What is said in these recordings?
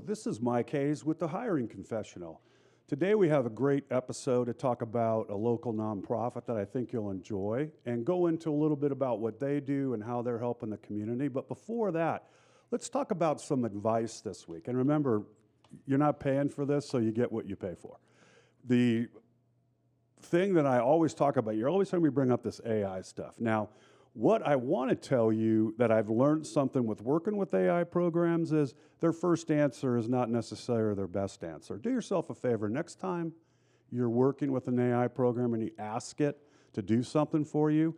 This is Mike Hayes with the Hiring Confessional. Today we have a great episode to talk about a local nonprofit that I think you'll enjoy and go into a little bit about what they do and how they're helping the community. But before that, let's talk about some advice this week. And remember, you're not paying for this, so you get what you pay for. The thing that I always talk about, you're always hearing me bring up this AI stuff. Now, what I want to tell you that I've learned something with working with AI programs is their first answer is not necessarily their best answer. Do yourself a favor. Next time you're working with an AI program and you ask it to do something for you,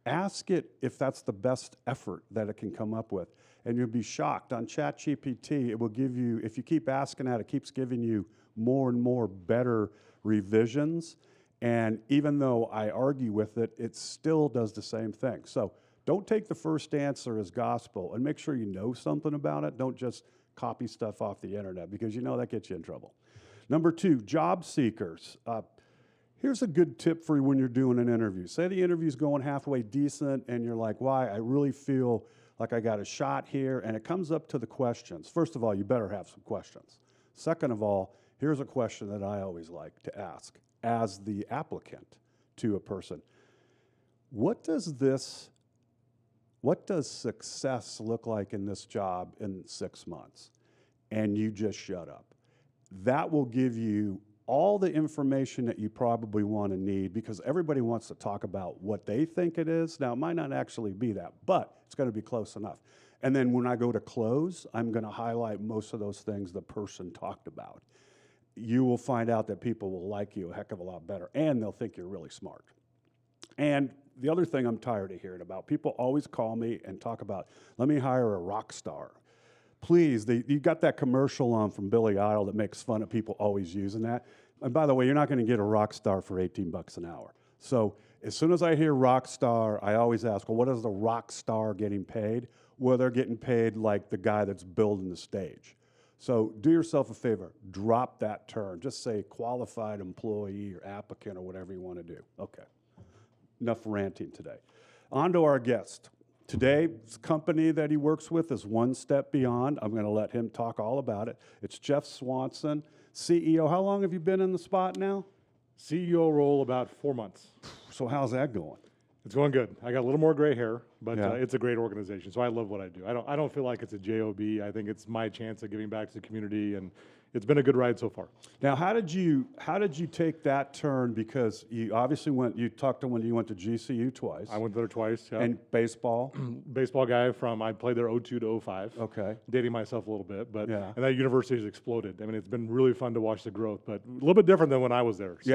ask it if that's the best effort that it can come up with. And you'll be shocked. On ChatGPT, it will give you, if you keep asking that, it keeps giving you more and more better revisions. And even though I argue with it, it still does the same thing. So don't take the first answer as gospel and make sure you know something about it. Don't just copy stuff off the internet because you know that gets you in trouble. Number two, job seekers. Here's a good tip for you when you're doing an interview. Say the interview's going halfway decent and you're like, why? I really feel like I got a shot here. And it comes up to the questions. First of all, you better have some questions. Second of all, here's a question that I always like to ask as the applicant to a person. What does success look like in this job in 6 months? And you just shut up. That will give you all the information that you probably want to need because everybody wants to talk about what they think it is. Now, it might not actually be that, but it's going to be close enough. And then when I go to close, I'm going to highlight most of those things the person talked about. You will find out that people will like you a heck of a lot better, and they'll think you're really smart. And the other thing I'm tired of hearing about, people always call me and talk about, let me hire a rock star. Please, you got that commercial on from Billy Idol that makes fun of people always using that. And by the way, you're not going to get a rock star for $18 an hour. So as soon as I hear rock star, I always ask, well, what is the rock star getting paid? Well, they're getting paid like the guy that's building the stage. So do yourself a favor, drop that term. Just say qualified employee or applicant or whatever you want to do. Okay, enough ranting today. On to our guest. Today's company that he works with is one step beyond. I'm going to let him talk all about it. It's Jeff Swanson, CEO. How long have you been in the spot now? CEO role about 4 months. So how's that going? It's going good. I got a little more gray hair, but Yeah. It's a great organization. So I love what I do. I don't feel like it's a job. I think it's my chance of giving back to the community, and it's been a good ride so far. Now, how did you take that turn? Because you obviously you talked to when you went to GCU twice. I went there twice. Yeah. And baseball. Baseball guy I played there 02 to 05. Okay. Dating myself a little bit, but Yeah. And that university has exploded. I mean, it's been really fun to watch the growth, but a little bit different than when I was there. So.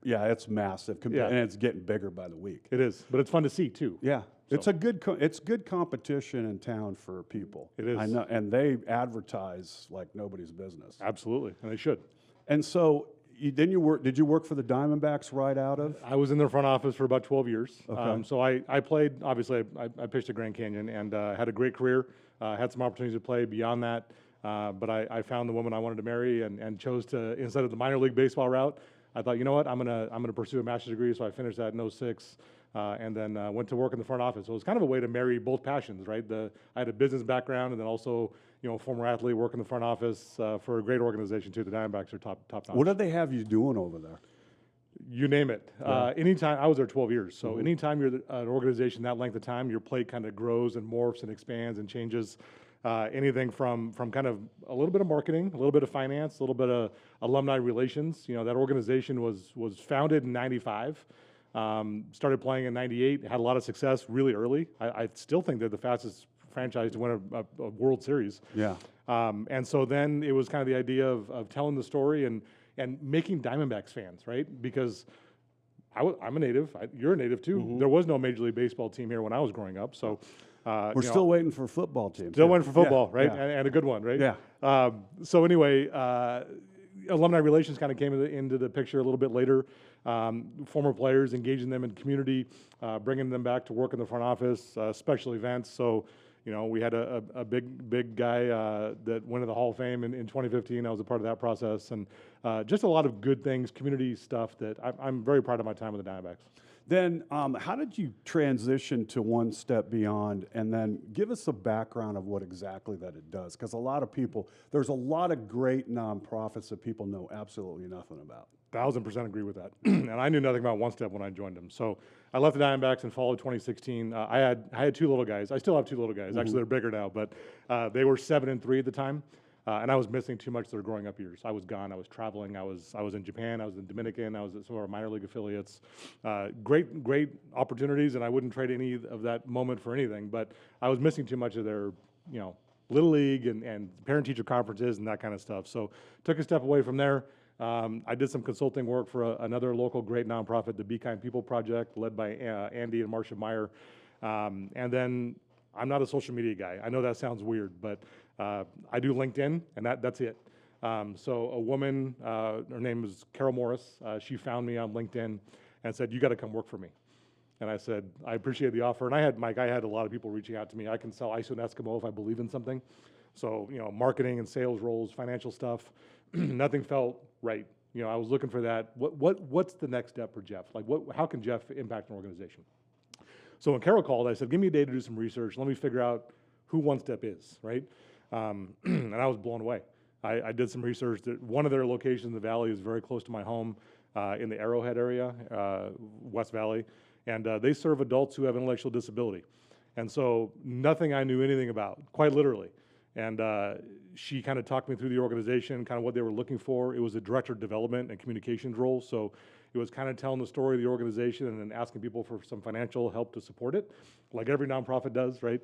Yeah, it's massive, Yeah. and it's getting bigger by the week. It is, but it's fun to see too. Yeah, So. it's good competition in town for people. It is. I know, and they advertise like nobody's business. Absolutely, and they should. And so, did you work for the Diamondbacks right out of? I was in their front office for about 12 years. Okay. So I played, obviously, I pitched at Grand Canyon and had a great career, had some opportunities to play beyond that. But I found the woman I wanted to marry and chose to, instead of the minor league baseball route, I thought, you know what, I'm gonna pursue a master's degree. So I finished that in 06 and then went to work in the front office. So it was kind of a way to marry both passions, right? I had a business background and then also, former athlete, work in the front office for a great organization too. The Diamondbacks are top notch. What did they have you doing over there? You name it. Yeah. Anytime, I was there 12 years. So anytime you're an organization that length of time, your plate kind of grows and morphs and expands and changes. Anything from kind of a little bit of marketing, a little bit of finance, a little bit of alumni relations. That organization was founded in '95, started playing in '98, had a lot of success really early. I still think they're the fastest franchise to win a World Series. Yeah. And so then it was kind of the idea of telling the story and making Diamondbacks fans, right? Because I'm a native. You're a native too. There was no Major League Baseball team here when I was growing up. So we're still waiting for a football team. Still waiting for football, Yeah, right? yeah. And a good one, right? Yeah. So anyway, alumni relations kind of came into the picture a little bit later. Former players, engaging them in community, bringing them back to work in the front office, special events. So, we had a big guy that went to the Hall of Fame in 2015. I was a part of that process. And just a lot of good things, community stuff that I'm very proud of my time with the Diamondbacks. Then, how did you transition to One Step Beyond? And then give us a background of what exactly that it does. Because a lot of people, there's a lot of great nonprofits that people know absolutely nothing about. 1,000% agree with that. And I knew nothing about One Step when I joined them. So I left the Diamondbacks in fall of 2016. I had two little guys. I still have two little guys. Actually, they're bigger now, but they were 7 and 3 at the time. And I was missing too much their growing up years. I was gone. I was traveling. I was in Japan. I was in Dominican. I was at some of our minor league affiliates. Great opportunities, and I wouldn't trade any of that moment for anything. But I was missing too much of their, little league and parent-teacher conferences and that kind of stuff. So took a step away from there. I did some consulting work for another local great nonprofit, the Be Kind People Project, led by Andy and Marcia Meyer. And then I'm not a social media guy. I know that sounds weird, but I do LinkedIn, and that's it. So a woman, her name is Carol Morris, she found me on LinkedIn and said, "You got to come work for me." And I said, "I appreciate the offer." And I had a lot of people reaching out to me. I can sell ISO and Eskimo if I believe in something. So, marketing and sales roles, financial stuff, nothing felt right. I was looking for that. What's the next step for Jeff? Like, how can Jeff impact an organization? So when Carol called, I said, "Give me a day to do some research. Let me figure out who One Step is," right? And I was blown away. I did some research. That one of their locations in the Valley is very close to my home in the Arrowhead area, West Valley. And they serve adults who have intellectual disability. And so nothing I knew anything about, quite literally. And she kind of talked me through the organization, kind of what they were looking for. It was a director of development and communications role. So it was kind of telling the story of the organization and then asking people for some financial help to support it, like every nonprofit does, right?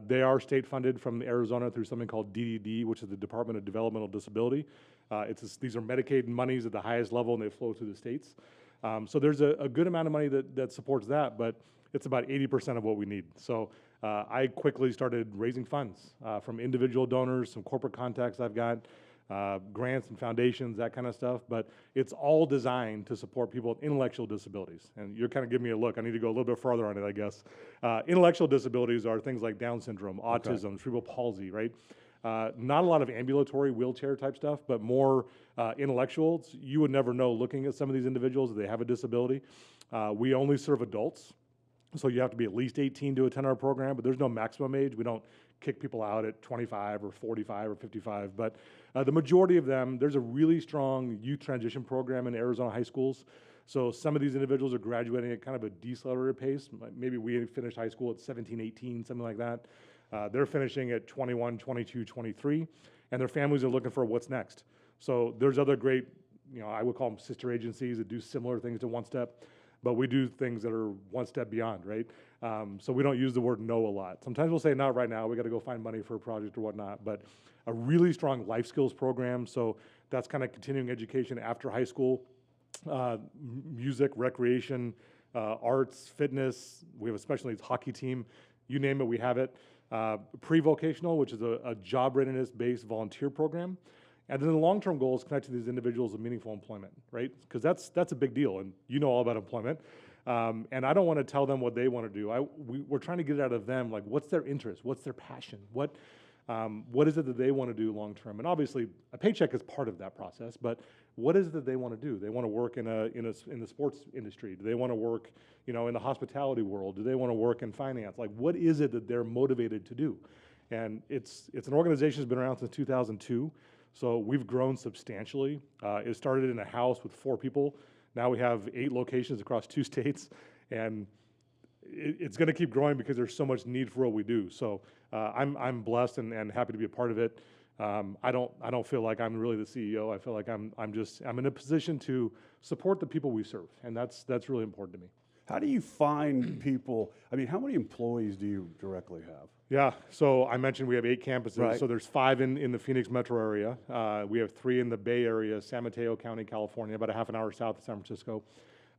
They are state funded from Arizona through something called DDD, which is the Department of Developmental Disability. These are Medicaid monies at the highest level, and they flow through the states. So there's a good amount of money that supports that, but it's about 80% of what we need. So I quickly started raising funds from individual donors, some corporate contacts I've got, grants and foundations, that kind of stuff. But it's all designed to support people with intellectual disabilities. And you're kind of giving me a look. I need to go a little bit further on it, I guess. Intellectual disabilities are things like Down syndrome, autism, cerebral palsy, right? Not a lot of ambulatory wheelchair type stuff, but more intellectuals. You would never know looking at some of these individuals that they have a disability. We only serve adults. So you have to be at least 18 to attend our program, but there's no maximum age. We don't kick people out at 25 or 45 or 55. But the majority of them, there's a really strong youth transition program in Arizona high schools. So some of these individuals are graduating at kind of a decelerated pace. Maybe we finished high school at 17, 18, something like that. They're finishing at 21, 22, 23, and their families are looking for what's next. So there's other great, I would call them sister agencies that do similar things to One Step. But we do things that are one step beyond, right? So we don't use the word no a lot. Sometimes we'll say, not right now, we got to go find money for a project or whatnot. But a really strong life skills program. So that's kind of continuing education after high school, music, recreation, arts, fitness. We have a special needs hockey team. You name it, we have it. Pre-vocational, which is a job readiness-based volunteer program. And then the long-term goal is connect to these individuals with meaningful employment, right? Because that's a big deal, and you know all about employment. And I don't want to tell them what they want to do. We're trying to get it out of them, like what's their interest, what's their passion, what is it that they want to do long-term? And obviously, a paycheck is part of that process, but what is it that they want to do? They want to work in the sports industry. Do they want to work, in the hospitality world? Do they want to work in finance? Like, what is it that they're motivated to do? And it's an organization that's been around since 2002. So we've grown substantially. It started in a house with 4 people. Now we have 8 locations across 2 states, and it's going to keep growing because there's so much need for what we do. So I'm blessed and happy to be a part of it. I don't feel like I'm really the CEO. I feel like I'm in a position to support the people we serve, and that's really important to me. How do you find people? I mean, how many employees do you directly have? Yeah, so I mentioned we have 8 campuses. Right. So there's 5 in the Phoenix metro area. We have 3 in the Bay Area, San Mateo County, California, about a half an hour south of San Francisco.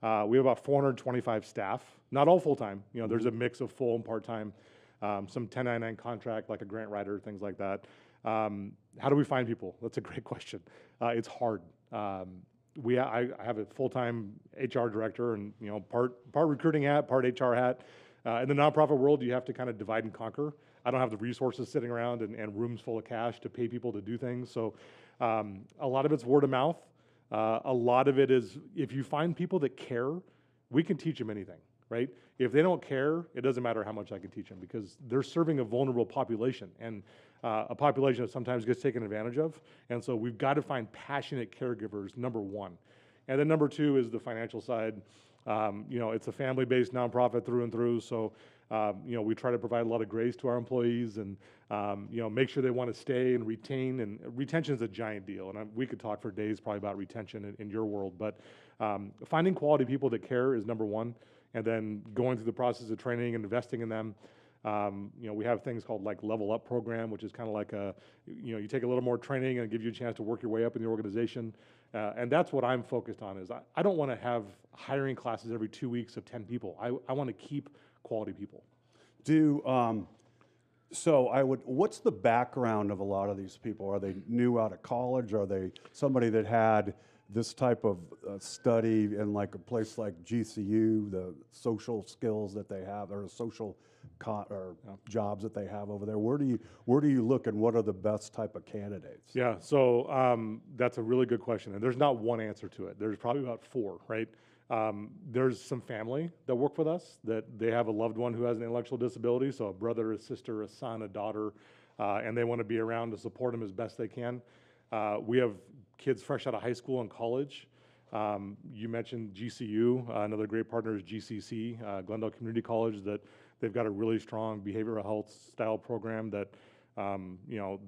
We have about 425 staff, not all full-time. There's a mix of full and part-time, some 1099 contract, like a grant writer, things like that. How do we find people? That's a great question. It's hard. I have a full-time HR director and part recruiting hat, part HR hat. In the nonprofit world, you have to kind of divide and conquer. I don't have the resources sitting around and rooms full of cash to pay people to do things. So a lot of it's word of mouth. A lot of it is if you find people that care we can teach them anything, right? If they don't care, it doesn't matter how much I can teach them because they're serving a vulnerable population and a population that sometimes gets taken advantage of. And so we've got to find passionate caregivers, number one. And then number two is the financial side. It's a family-based nonprofit through and through. So, we try to provide a lot of grace to our employees and, make sure they want to stay and retain. And retention is a giant deal. And we could talk for days probably about retention in your world. But finding quality people that care is number one. And then going through the process of training and investing in them. We have things called like Level Up program, which is kind of like you take a little more training and it gives you a chance to work your way up in the organization. And that's what I'm focused on is I don't want to have hiring classes every 2 weeks of 10 people. I want to keep quality people. What's the background of a lot of these people? Are they new out of college? Are they somebody that had this type of study in like a place like GCU, the social skills that they have, or social jobs that they have over there? Where do you look, and what are the best type of candidates? Yeah, so that's a really good question, and there's not one answer to it. There's probably about four, right? There's some family that work with us that they have a loved one who has an intellectual disability, so a brother, a sister, a son, a daughter, and they want to be around to support them as best they can. We have kids fresh out of high school and college. You mentioned GCU. Another great partner is GCC, Glendale Community College, that they've got a really strong behavioral health style program that,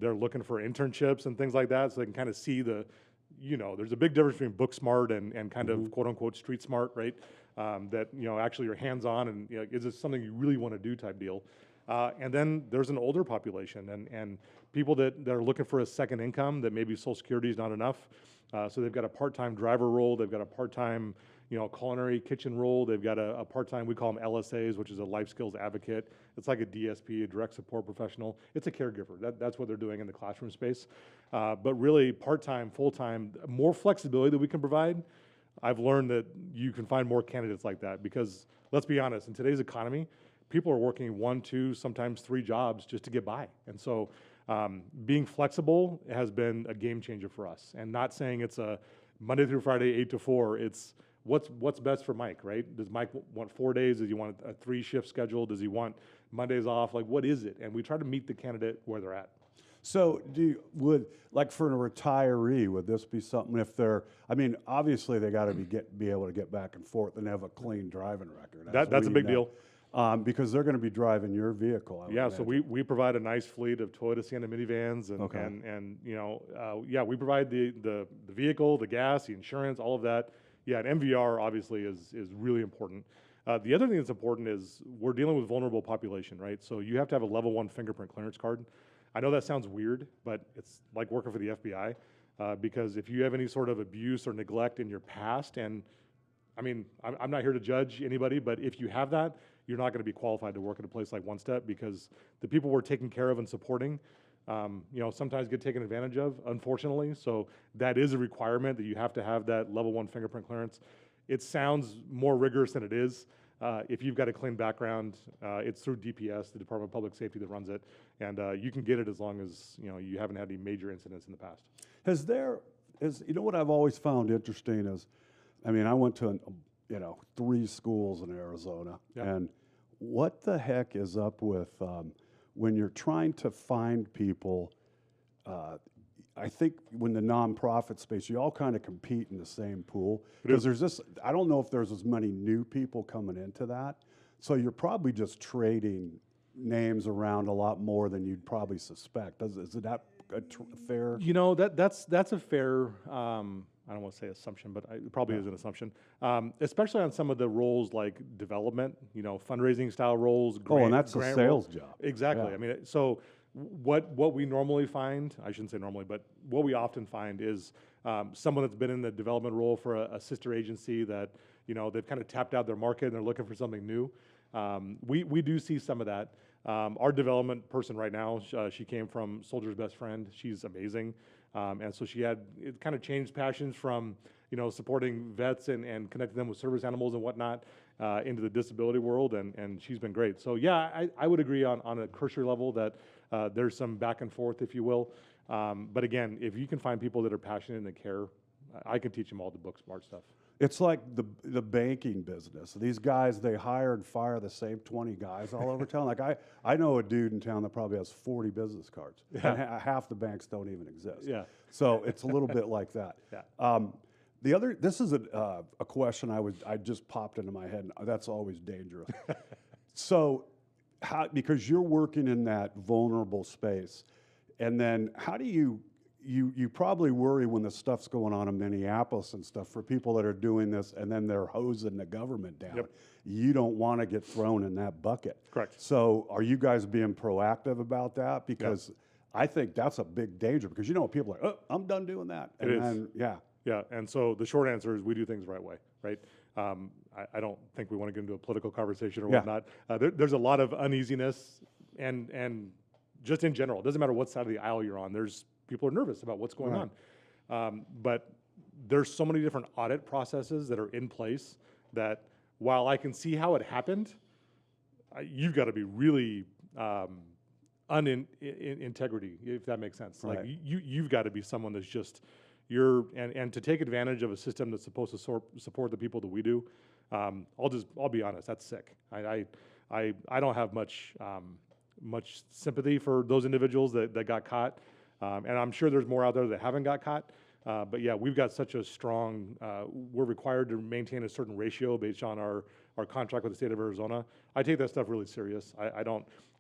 they're looking for internships and things like that, so they can kind of see there's a big difference between book smart and kind of quote unquote street smart, right? That, actually you're hands on and, is this something you really want to do type deal? And then there's an older population and people that are looking for a second income that maybe Social Security is not enough. So they've got a part-time driver role, they've got a part-time, culinary kitchen role, they've got a part-time, we call them LSAs, which is a life skills advocate. It's like a DSP, a direct support professional. It's a caregiver. That's what they're doing in the classroom space. But really part-time, full-time, more flexibility that we can provide. I've learned that you can find more candidates like that because let's be honest, in today's economy, people are working 1, 2, sometimes 3 jobs just to get by. And so being flexible has been a game changer for us. And not saying it's a Monday through Friday, 8 to 4, it's what's best for Mike, right? Does Mike want 4 days? Does he want a 3-shift schedule? Does he want Mondays off? Like, what is it? And we try to meet the candidate where they're at. So like for a retiree, would this be something obviously they got to be able to get back and forth and have a clean driving record. That's a big deal. Because they're going to be driving your vehicle. So we provide a nice fleet of Toyota Sienna minivans, and we provide the vehicle, the gas, the insurance, all of that. Yeah, and MVR obviously is really important. The other thing that's important is we're dealing with vulnerable population, right? So you have to have a level 1 fingerprint clearance card. I know that sounds weird, but it's like working for the FBI because if you have any sort of abuse or neglect in your past, and I'm not here to judge anybody, but if you have that, you're not going to be qualified to work at a place like One Step because the people we're taking care of and supporting, sometimes get taken advantage of, unfortunately. So that is a requirement that you have to have that level 1 fingerprint clearance. It sounds more rigorous than it is. If you've got a clean background, it's through DPS, the Department of Public Safety, that runs it, and you can get it as long as you haven't had any major incidents in the past. What I've always found interesting is, I went to 3 schools in Arizona, and what the heck is up with when you're trying to find people? I think when the nonprofit space, you all kind of compete in the same pool because I don't know if there's as many new people coming into that, so you're probably just trading names around a lot more than you'd probably suspect. Is that fair? That's a fair. I don't want to say assumption, but it probably is an assumption, especially on some of the roles like development, fundraising style roles. And that's a sales job. Exactly. Yeah. So what we normally find, I shouldn't say normally, but what we often find is someone that's been in the development role for a sister agency that, they've kind of tapped out their market and they're looking for something new. We do see some of that. Our development person right now, she came from Soldier's Best Friend. She's amazing. And so it kind of changed passions from, supporting vets and connecting them with service animals and whatnot into the disability world, and she's been great. So yeah, I would agree on a cursory level that there's some back and forth, if you will. But again, if you can find people that are passionate and that care, I can teach them all the book smart stuff. It's like the banking business. These guys, they hire and fire the same 20 guys all over town. Like I know a dude in town that probably has 40 business cards, and half the banks don't even exist. Yeah. So it's a little bit like that. Yeah. This is a question I just popped into my head, and that's always dangerous. So, because you're working in that vulnerable space, and then how do you probably worry when the stuff's going on in Minneapolis and stuff for people that are doing this, and then they're hosing the government down. Yep. You don't want to get thrown in that bucket. Correct. So are you guys being proactive about that? Because I think that's a big danger, because people are like, oh, I'm done doing that. And It is. then, Yeah, and so the short answer is we do things the right way, right? I don't think we want to get into a political conversation or whatnot. There's a lot of uneasiness, and just in general, it doesn't matter what side of the aisle you're on, people are nervous about what's going on. But there's so many different audit processes that are in place that while I can see how it happened, you've got to be really integrity, if that makes sense. Right. Like you've got to be someone that's just and to take advantage of a system that's supposed to support the people that we do. I'll be honest, that's sick. I don't have much sympathy for those individuals that got caught. And I'm sure there's more out there that haven't got caught. But yeah, we've got such a strong, we're required to maintain a certain ratio based on our contract with the state of Arizona. I take that stuff really serious.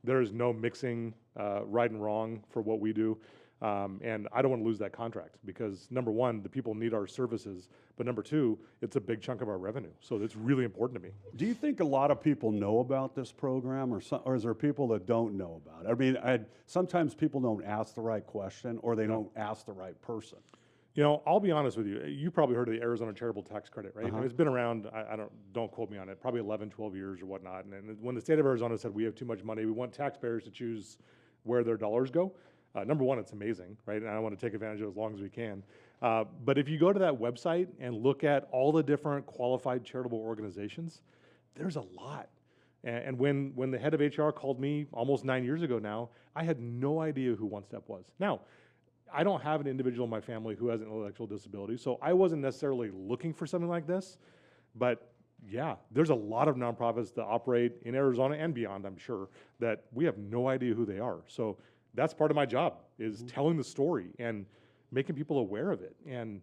There is no mixing right and wrong for what we do. And I don't want to lose that contract because, number one, the people need our services, but number two, it's a big chunk of our revenue. So it's really important to me. Do you think a lot of people know about this program, or is there people that don't know about it? I mean, sometimes people don't ask the right question, or they don't ask the right person. I'll be honest with you. You probably heard of the Arizona Charitable Tax Credit, right? And it's been around, don't quote me on it, probably 11, 12 years or whatnot. And when the state of Arizona said we have too much money, we want taxpayers to choose where their dollars go. Number one, it's amazing, right? And I want to take advantage of it as long as we can. But if you go to that website and look at all the different qualified charitable organizations, there's a lot. And when the head of HR called me almost 9 years ago now, I had no idea who One Step was. Now, I don't have an individual in my family who has an intellectual disability, so I wasn't necessarily looking for something like this. But yeah, there's a lot of nonprofits that operate in Arizona and beyond, I'm sure, that we have no idea who they are. So that's part of my job, is telling the story and making people aware of it, and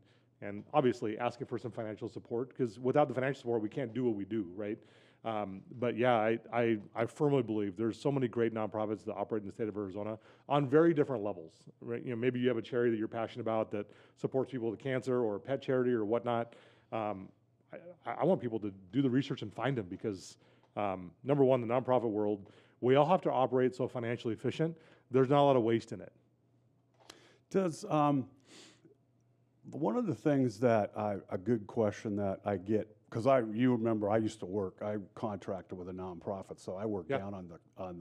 obviously asking for some financial support, because without the financial support, we can't do what we do, right? But yeah, I firmly believe there's so many great nonprofits that operate in the state of Arizona on very different levels, right? Maybe you have a charity that you're passionate about that supports people with cancer, or a pet charity or whatnot. I want people to do the research and find them, because number one, the nonprofit world, we all have to operate so financially efficient. There's not a lot of waste in it. Does one of the things that a good question that I get, because you remember I used to work, I contracted with a nonprofit, so I worked down on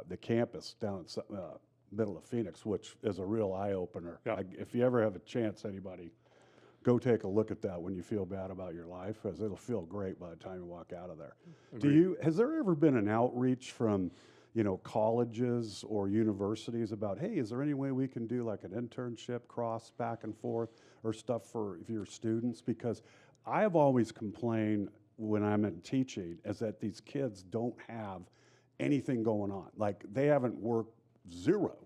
the campus down in middle of Phoenix, which is a real eye opener. If you ever have a chance, anybody, go take a look at that when you feel bad about your life, because it'll feel great by the time you walk out of there. Has there ever been an outreach from colleges or universities about, hey, is there any way we can do like an internship cross back and forth or stuff for your students? Because I have always complained when I'm in teaching is that these kids don't have anything going on. Like, they haven't worked zero.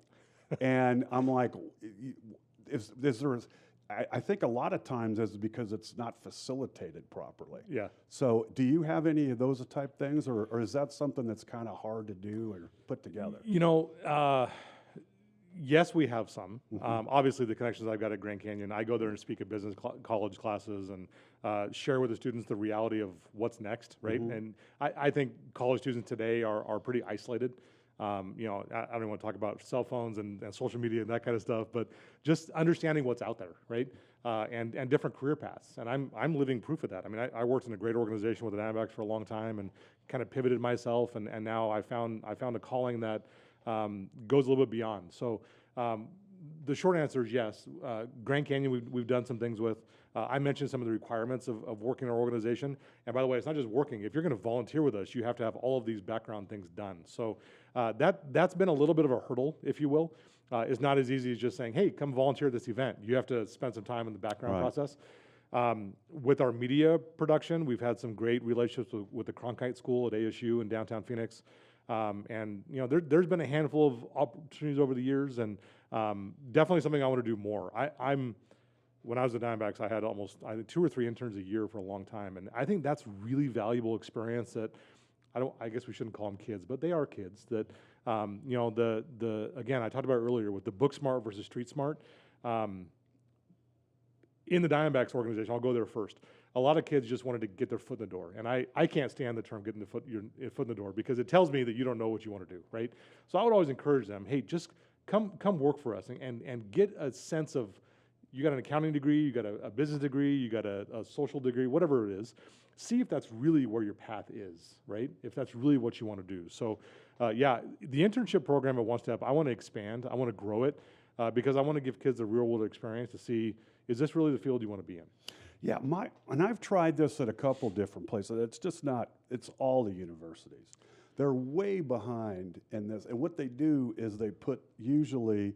And I'm like, I think a lot of times is because it's not facilitated properly. Yeah. So do you have any of those type things, or is that something that's kind of hard to do or put together? Yes, we have some. Obviously, the connections I've got at Grand Canyon, I go there and speak at business college classes and share with the students the reality of what's next, right? And I think college students today are pretty isolated. I don't want to talk about cell phones and social media and that kind of stuff, but just understanding what's out there, right? And different career paths. And I'm living proof of that. I mean, I worked in a great organization with the Diamondbacks for a long time and kind of pivoted myself, and now I found a calling that goes a little bit beyond. So the short answer is yes. Grand Canyon, we've done some things with. I mentioned some of the requirements of working in our organization. And by the way, it's not just working. If you're going to volunteer with us, you have to have all of these background things done. So that's been a little bit of a hurdle, if you will. is not as easy as just saying, hey, come volunteer at this event. You have to spend some time in the background process. With our media production, we've had some great relationships with the Cronkite School at ASU in downtown Phoenix. And there's been a handful of opportunities over the years, and definitely something I want to do more. When I was at Diamondbacks, I had 2 or 3 interns a year for a long time, and I think that's really valuable experience that I guess we shouldn't call them kids, but they are kids that, again, I talked about earlier with the book smart versus street smart. In the Diamondbacks organization, I'll go there first. A lot of kids just wanted to get their foot in the door, and I can't stand the term getting your foot in the door because it tells me that you don't know what you want to do, right? So I would always encourage them, hey, just come work for us and get a sense of, you got an accounting degree, you got a business degree, you got a social degree, whatever it is. See if that's really where your path is, right? If that's really what you want to do. So, the internship program at One Step, I want to expand. I want to grow it because I want to give kids a real world experience to see, is this really the field you want to be in? Yeah, and I've tried this at a couple different places. It's just not, it's all the universities. They're way behind in this. And what they do is they put usually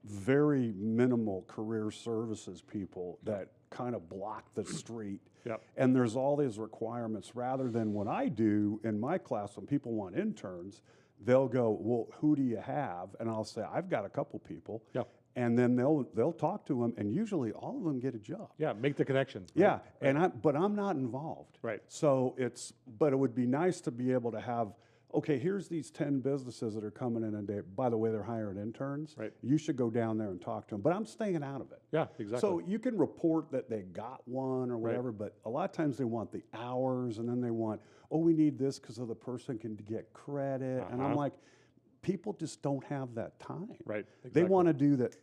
very minimal career services people that kind of block the street. Yep. And there's all these requirements rather than what I do in my class when people want interns, they'll go, well, who do you have? And I'll say, I've got a couple people. Yep. And then they'll talk to them, and usually all of them get a job. Yeah, make the connection. Yeah, right. But I'm not involved. Right. So but it would be nice to be able to have, okay, here's these 10 businesses that are coming in a day. By the way, they're hiring interns. Right. You should go down there and talk to them. But I'm staying out of it. Yeah, exactly. So you can report that they got one or whatever, but a lot of times they want the hours, and then they want, oh, we need this because the person can get credit. And I'm like, people just don't have that time. Right. Exactly. They want to do that.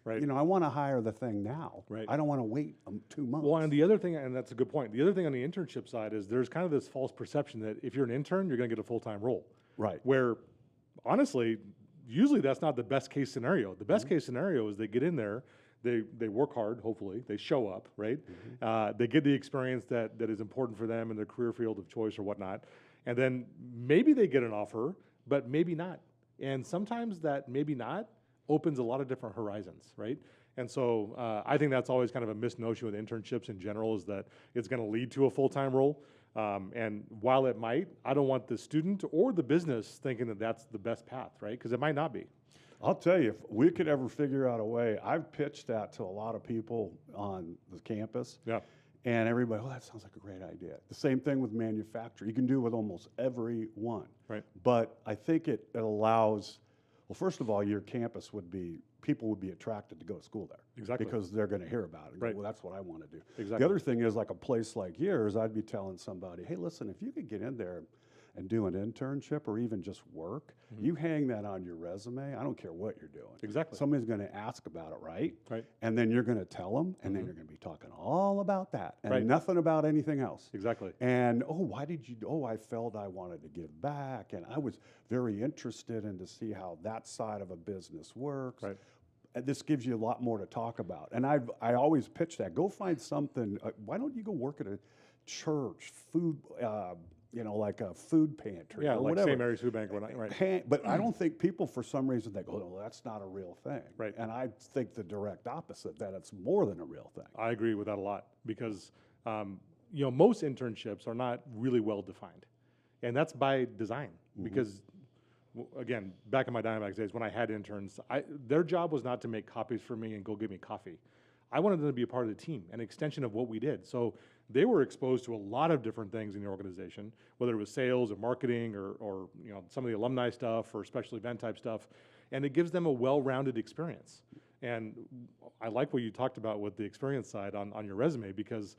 Right. I want to hire the thing now. Right. I don't want to wait 2 months. Well, and the other thing, and that's a good point, the other thing on the internship side is there's kind of this false perception that if you're an intern, you're going to get a full-time role. Right. Where, honestly, usually that's not the best case scenario. The best case scenario is they get in there, they work hard, hopefully, they show up, right? They get the experience that is important for them in their career field of choice or whatnot. And then maybe they get an offer, but maybe not. And sometimes that maybe not opens a lot of different horizons, right? And so I think that's always kind of a misnotion with internships in general, is that it's going to lead to a full-time role. And while it might, I don't want the student or the business thinking that that's the best path, right? Because it might not be. I'll tell you, if we could ever figure out a way, I've pitched that to a lot of people on the campus. Yeah. And everybody, oh, that sounds like a great idea. The same thing with manufacturing. You can do it with almost every one. Right. But I think it allows, well, first of all, your campus people would be attracted to go to school there. Exactly. Because they're going to hear about it. And go, Right. well, that's what I want to do. Exactly. The other thing is, like a place like yours, I'd be telling somebody, hey, listen, if you could get in there and do an internship or even just work, you hang that on your resume. I don't care what you're doing. Exactly. Somebody's going to ask about it, right? Right. And then you're going to tell them, and then you're going to be talking all about that and Right. nothing about anything else. Exactly. And, why did you, I felt I wanted to give back, and I was very interested in to see how that side of a business works. Right. And this gives you a lot more to talk about. And I always pitch that. Go find something. Why don't you go work at a church, food, like a food pantry Yeah, or like whatever. St. Mary's Food Bank or whatnot, right. But I don't think people, for some reason, they go, no, that's not a real thing. Right. And I think the direct opposite, that it's more than a real thing. I agree with that a lot because, most internships are not really well defined. And that's by design because, again, back in my Diamondbacks days when I had interns, their job was not to make copies for me and go get me coffee. I wanted them to be a part of the team, an extension of what we did. So they were exposed to a lot of different things in the organization, whether it was sales or marketing or some of the alumni stuff or special event type stuff, and it gives them a well-rounded experience. And I like what you talked about with the experience side on your resume, because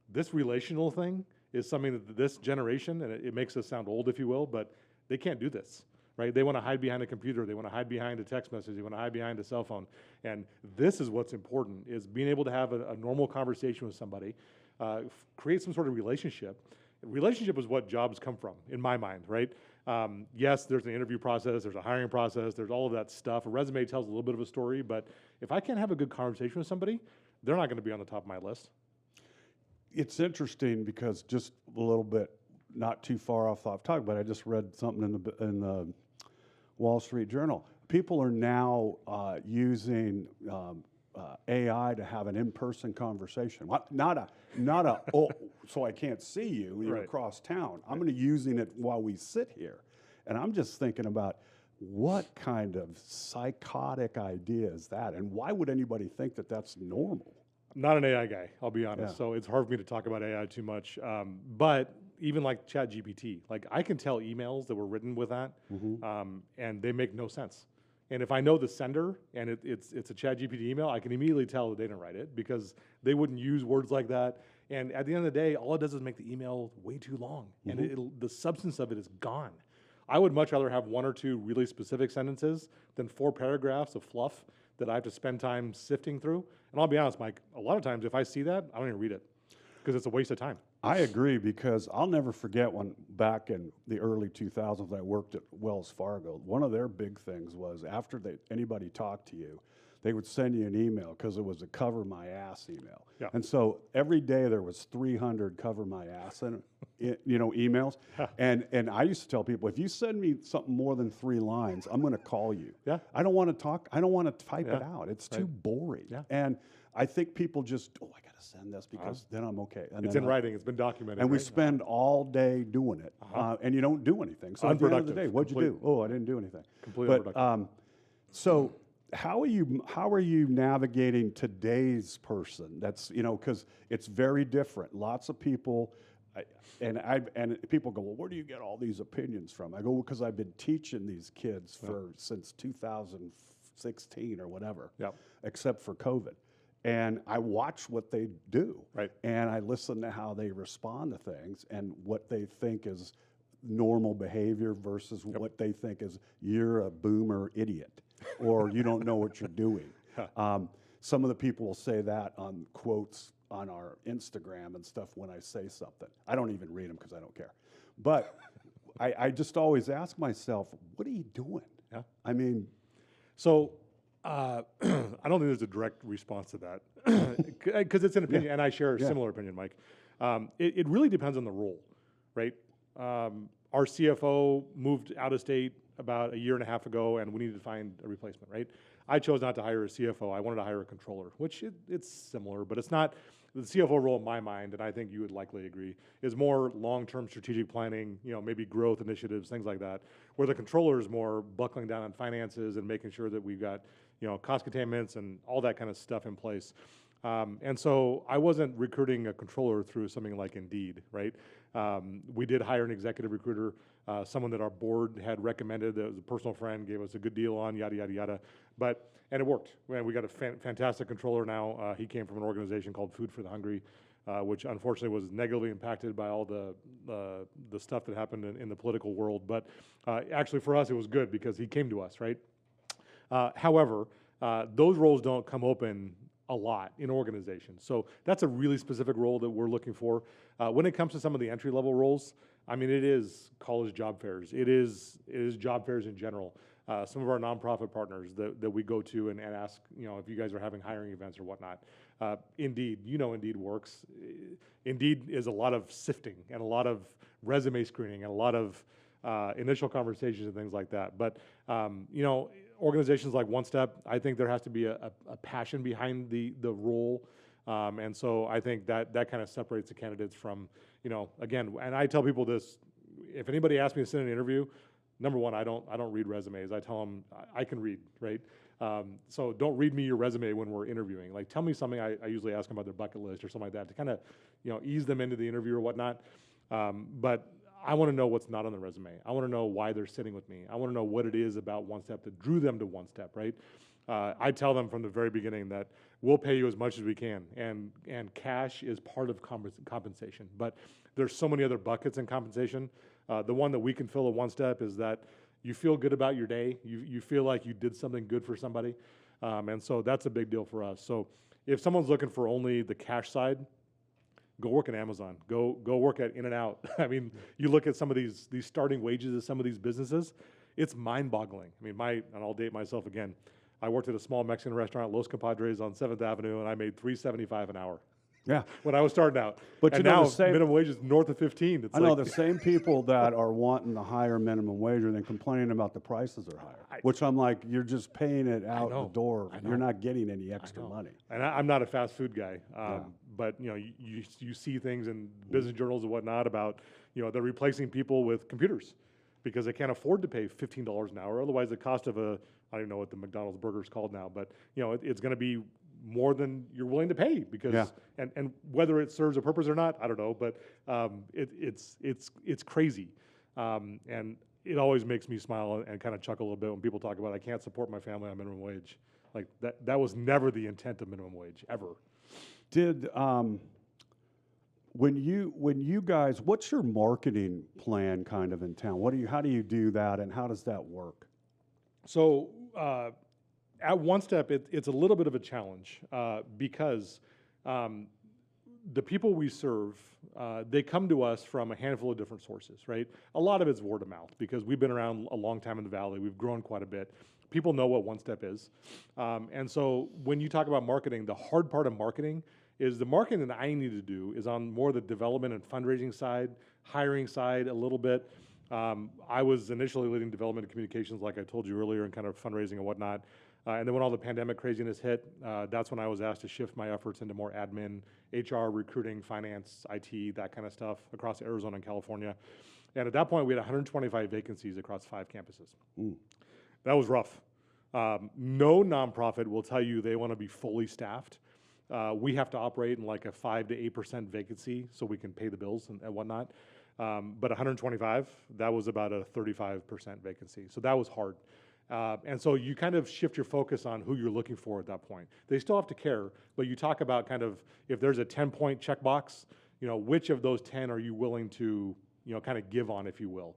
this relational thing is something that this generation, and it makes us sound old, if you will, but they can't do this. Right? They want to hide behind a computer. They want to hide behind a text message. They want to hide behind a cell phone. And this is what's important, is being able to have a normal conversation with somebody, create some sort of relationship. Relationship is what jobs come from, in my mind, right? Yes, there's an interview process, there's a hiring process, there's all of that stuff. A resume tells a little bit of a story, but if I can't have a good conversation with somebody, they're not going to be on the top of my list. It's interesting because just a little bit, not too far off the topic, but I just read something in the Wall Street Journal. people are now using AI to have an in-person conversation. Not a oh, so I can't see you. You're Right. across town. I'm going to using it while we sit here, and I'm just thinking about what kind of psychotic idea is that, and why would anybody think that that's normal? I'm not an AI guy, I'll be honest. Yeah. So it's hard for me to talk about AI too much. But even like ChatGPT, like I can tell emails that were written with that, and they make no sense. And if I know the sender and it's a ChatGPT email, I can immediately tell that they didn't write it because they wouldn't use words like that. And at the end of the day, all it does is make the email way too long, and the substance of it is gone. I would much rather have one or two really specific sentences than 4 paragraphs of fluff that I have to spend time sifting through. And I'll be honest, Mike, a lot of times if I see that, I don't even read it because it's a waste of time. I agree, because I'll never forget when back in the early 2000s I worked at Wells Fargo. One of their big things was after anybody talked to you, they would send you an email because it was a cover my ass email. Yeah. And so every day there was 300 cover my ass emails. And I used to tell people, if you send me something more than 3 lines, I'm going to call you. Yeah. I don't want to talk. I don't want to type it out. It's too boring. Yeah. And I think people just, I got to send this because then I'm okay. And It's then in writing, it's been documented. and we right? spend all day doing it, and you don't do anything. So at the end of the Unproductive, day, what'd you do? Oh, I didn't do anything. Completely But unproductive. so how are you navigating today's person? That's because it's very different. Lots of people, and people go, well, where do you get all these opinions from? I go, because I've been teaching these kids since 2016 or whatever, Yep. except for COVID. And I watch what they do. Right. And I listen to how they respond to things and what they think is normal behavior versus what they think is you're a boomer idiot or you don't know what you're doing. Some of the people will say that on quotes on our Instagram and stuff when I say something. I don't even read them because I don't care. But I just always ask myself, what are you doing? Yeah. I mean, So I don't think there's a direct response to that because it's an opinion, and I share a similar opinion, Mike. It really depends on the role, right? Our CFO moved out of state about 1.5 years ago, and we needed to find a replacement, right? I chose not to hire a CFO. I wanted to hire a controller, which it's similar, but it's not. The CFO role in my mind, and I think you would likely agree, is more long-term strategic planning, maybe growth initiatives, things like that, where the controller is more buckling down on finances and making sure that we've got, cost containments and all that kind of stuff in place. And so I wasn't recruiting a controller through something like Indeed, right? We did hire an executive recruiter, someone that our board had recommended, that was a personal friend, gave us a good deal on, yada, yada, yada. And it worked. We got a fantastic controller now. He came from an organization called Food for the Hungry, which unfortunately was negatively impacted by all the stuff that happened in the political world. But actually for us, it was good because he came to us, right? However, those roles don't come open a lot in organizations. So that's a really specific role that we're looking for. When it comes to some of the entry-level roles, I mean, it is college job fairs. It is job fairs in general. Some of our nonprofit partners that we go to and ask, if you guys are having hiring events or whatnot. Indeed, Indeed works. Indeed is a lot of sifting and a lot of resume screening and a lot of initial conversations and things like that. But, organizations like One Step, I think there has to be a passion behind the role. And so I think that kind of separates the candidates from, again, and I tell people this, if anybody asks me to sit in an interview, number one, I don't read resumes. I tell them I can read, right? So don't read me your resume when we're interviewing. Like, tell me something. I usually ask them about their bucket list or something like that to kind of, ease them into the interview or whatnot. But I want to know what's not on the resume. I want to know why they're sitting with me. I want to know what it is about One Step that drew them to One Step, right? I tell them from the very beginning that we'll pay you as much as we can, and cash is part of compensation. But there's so many other buckets in compensation. The one that we can fill at One Step is that you feel good about your day. You feel like you did something good for somebody. And so that's a big deal for us. So if someone's looking for only the cash side, go work at Amazon. Go work at In-N-Out. I mean, you look at some of these starting wages of some of these businesses, it's mind-boggling. I mean, and I'll date myself again, I worked at a small Mexican restaurant, Los Compadres on 7th Avenue, and I made $3.75 an hour. Yeah. when I was starting out. But and you know, now the same- minimum wage is north of 15. It's I know like, the same people that are wanting the higher minimum wage are then complaining about the prices are higher, which I'm like, you're just paying it out the door. You're not getting any extra money. And I'm not a fast food guy, but you know, you see things in business journals and whatnot about, you know, they're replacing people with computers because they can't afford to pay $15 an hour. Otherwise, the cost of I don't even know what the McDonald's burger is called now, but you know, it's going to be more than you're willing to pay because, and whether it serves a purpose or not, I don't know, but it's crazy, and it always makes me smile and kind of chuckle a little bit when people talk about I can't support my family on minimum wage. Like that was never the intent of minimum wage ever. Did when you guys, what's your marketing plan kind of in town? How do you do that, and how does that work? So at One Step, it's a little bit of a challenge because the people we serve, they come to us from a handful of different sources, right? A lot of it's word of mouth because we've been around a long time in the Valley. We've grown quite a bit. People know what One Step is. And so when you talk about marketing, the hard part of marketing is the marketing that I need to do is on more the development and fundraising side, hiring side a little bit. I was initially leading development and communications, like I told you earlier, and kind of fundraising and whatnot. And then when all the pandemic craziness hit, that's when I was asked to shift my efforts into more admin, HR, recruiting, finance, IT, that kind of stuff across Arizona and California. And at that point, we had 125 vacancies across 5 campuses. That was rough. No nonprofit will tell you they want to be fully staffed. We have to operate in like a 5 to 8% vacancy so we can pay the bills and whatnot. But 125, that was about a 35% vacancy. So that was hard. And so you kind of shift your focus on who you're looking for at that point. They still have to care, but you talk about kind of if there's a 10-point checkbox, you know, which of those 10 are you willing to, you know, kind of give on, if you will.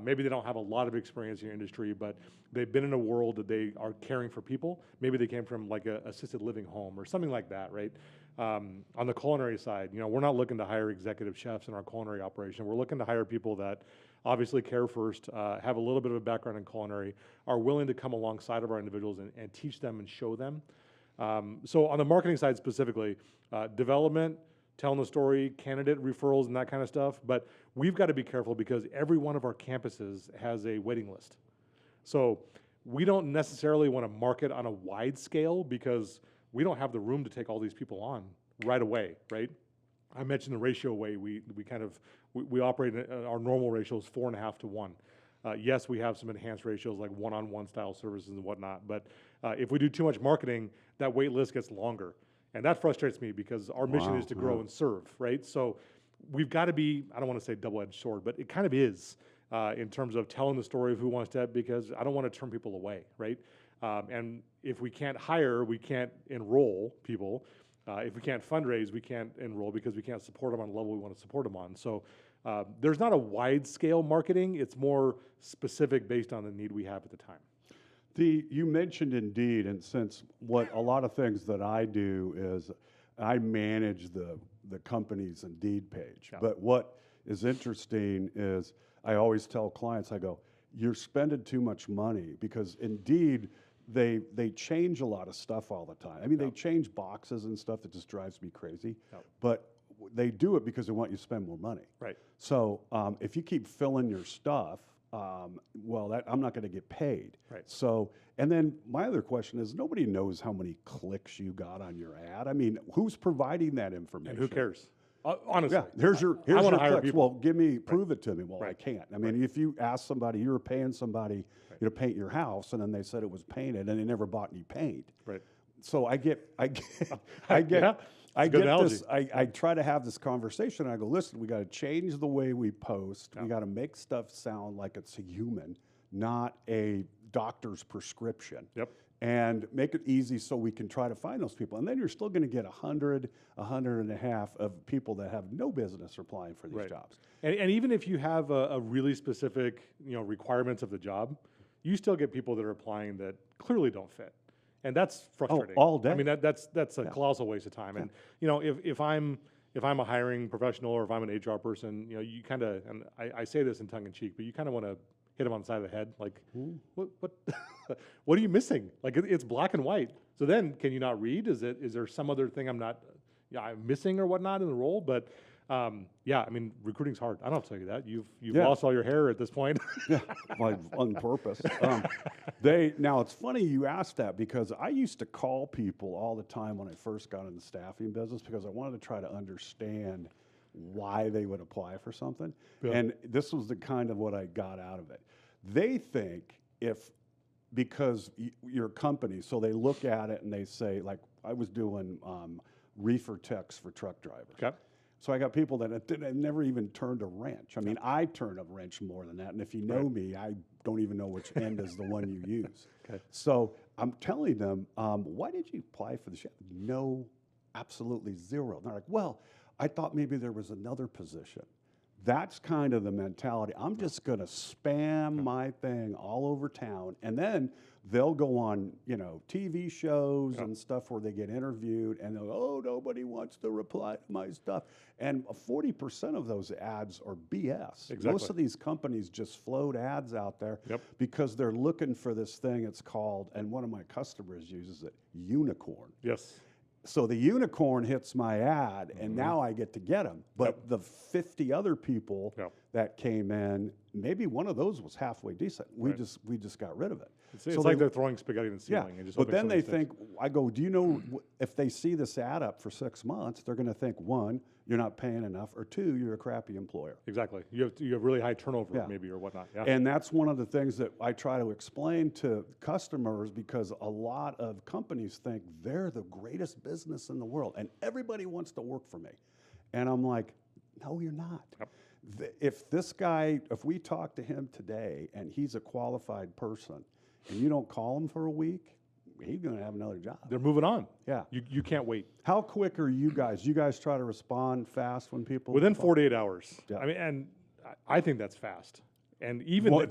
Maybe they don't have a lot of experience in your industry, but they've been in a world that they are caring for people. Maybe they came from like a assisted living home or something like that, right? On the culinary side, you know, we're not looking to hire executive chefs in our culinary operation. We're looking to hire people that obviously care first, have a little bit of a background in culinary, are willing to come alongside of our individuals and teach them and show them. So on the marketing side specifically, development, telling the story, candidate referrals and that kind of stuff, but we've got to be careful because every one of our campuses has a waiting list. So we don't necessarily want to market on a wide scale because we don't have the room to take all these people on right away, right? I mentioned the ratio way we operate our normal ratio is 4.5 to 1. Yes, we have some enhanced ratios like one-on-one style services and whatnot, but if we do too much marketing, that wait list gets longer. And that frustrates me because our mission is to grow and serve, right? So we've got to be, I don't want to say double-edged sword, but it kind of is in terms of telling the story of who wants to, because I don't want to turn people away, right? And if we can't hire, we can't enroll people. If we can't fundraise, we can't enroll because we can't support them on the level we want to support them on. So there's not a wide-scale marketing. It's more specific based on the need we have at the time. You mentioned Indeed, and since what a lot of things that I do is I manage the company's Indeed page. Yeah. But what is interesting is I always tell clients, I go, you're spending too much money because Indeed, they change a lot of stuff all the time. I mean, they change boxes and stuff that just drives me crazy. But they do it because they want you to spend more money. Right. So if you keep filling your stuff, well, I'm not going to get paid. Right. So, and then my other question is, nobody knows how many clicks you got on your ad. I mean, who's providing that information? And who cares? Honestly, here's your clicks. Well, prove it to me. Well, I can't. I mean, if you ask somebody, you were paying somebody, to paint your house, and then they said it was painted, and they never bought any paint. Right. So I get this. I try to have this conversation. And I go, listen, we got to change the way we post. We got to make stuff sound like it's a human, not a doctor's prescription. Yep. And make it easy so we can try to find those people. And then you're still going to get 100 and a half of people that have no business applying for these jobs. And even if you have a really specific, requirements of the job, you still get people that are applying that clearly don't fit. And that's frustrating. Oh, all day. I mean, that's a colossal waste of time. And if I'm a hiring professional or if I'm an HR person, you kind of, and I say this in tongue in cheek, but you kind of want to hit them on the side of the head, like, what what are you missing? Like it's black and white. So then, can you not read? Is there some other thing I'm not, I'm missing or whatnot in the role. But yeah, I mean, recruiting's hard. I don't have to tell you that. You've Yeah. lost all your hair at this point. Yeah, like on purpose. Now it's funny you asked that because I used to call people all the time when I first got in the staffing business because I wanted to try to understand why they would apply for something. Yeah. And this was the kind of what I got out of it. They think because your company, so they look at it and they say, like I was doing reefer techs for truck drivers. Okay. So I got people that had never even turned a wrench. I mean, I turn a wrench more than that. And if you know me, I don't even know which end is the one you use. Okay. So I'm telling them, why did you apply for the job? No, absolutely zero. And they're like, well, I thought maybe there was another position. That's kind of the mentality. I'm just going to spam my thing all over town. And then they'll go on, TV shows and stuff where they get interviewed and they'll go, oh, nobody wants to reply to my stuff. And 40% of those ads are BS. Exactly. Most of these companies just float ads out there Yep. because they're looking for this thing. It's called, and one of my customers uses it, unicorn. Yes. So the unicorn hits my ad, and now I get to get them. But the 50 other people that came in, maybe one of those was halfway decent. We just got rid of it. It's like they're throwing spaghetti in the ceiling. And just but hoping then they somebody think, I go, do you know, if they see this ad up for 6 months, they're going to think, one, you're not paying enough, or two, you're a crappy employer. Exactly. You have really high turnover maybe or whatnot. Yeah. And that's one of the things that I try to explain to customers because a lot of companies think they're the greatest business in the world and everybody wants to work for me. And I'm like, no, you're not. Yep. If we talk to him today and he's a qualified person and you don't call him for a week, he's going to have another job. They're moving on. Yeah. You can't wait. How quick are you guys? You guys try to respond fast when people Within 48 hours. Yeah. I mean, and I think that's fast. And even well,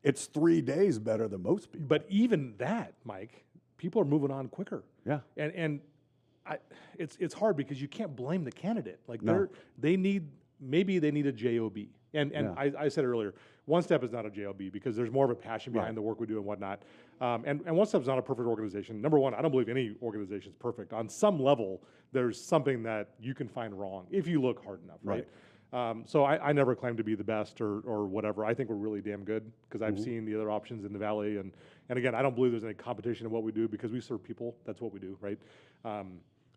it's 3 days better than most people. but even that, Mike, people are moving on quicker. Yeah. And it's hard because you can't blame the candidate. Like No. they need a JOB. And I said earlier, One Step is not a JOB because there's more of a passion behind the work we do and whatnot. And One Step is not a perfect organization. Number one, I don't believe any organization is perfect. On some level, there's something that you can find wrong if you look hard enough, right? So I never claim to be the best or whatever. I think we're really damn good because I've seen the other options in the Valley. And again, I don't believe there's any competition in what we do because we serve people. That's what we do, right?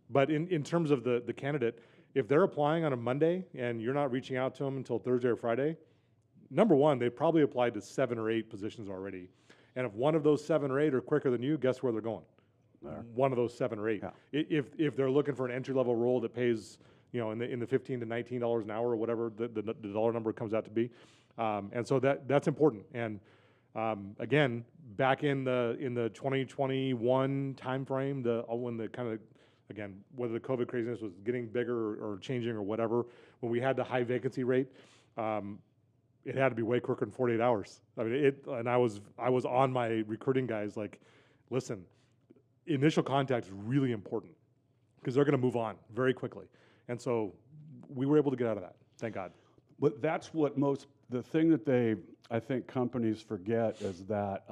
But in terms of the candidate, if they're applying on a Monday and you're not reaching out to them until Thursday or Friday, number one, they probably applied to 7 or 8 positions already. And if one of those 7 or 8 are quicker than you, guess where they're going? One of those 7 or 8. Yeah. If they're looking for an entry-level role that pays, in the $15 to $19 an hour or whatever the dollar number comes out to be, and so that's important. And again, back in the 2021 timeframe, when the kind of again, whether the COVID craziness was getting bigger or changing or whatever, when we had the high vacancy rate, it had to be way quicker than 48 hours. I mean, and I was on my recruiting guys like, listen, initial contact is really important because they're going to move on very quickly. And so we were able to get out of that. Thank God. But that's what the thing that I think companies forget is that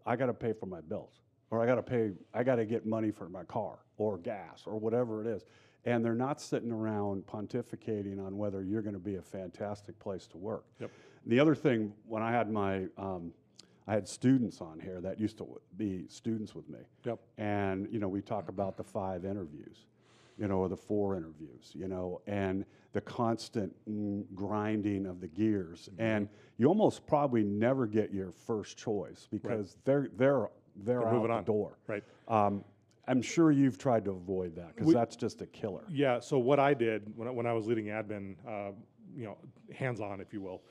I got to pay for my bills. Or I got to get money for my car or gas or whatever it is. And they're not sitting around pontificating on whether you're going to be a fantastic place to work. Yep. The other thing, when I had I had students on here that used to be students with me. Yep. And, we talk about the 5 interviews, or the 4 interviews, and the constant grinding of the gears. Mm-hmm. And you almost probably never get your first choice because they're out the door. Right. I'm sure you've tried to avoid that because that's just a killer. Yeah. So what I did when I was leading admin, hands-on, if you will,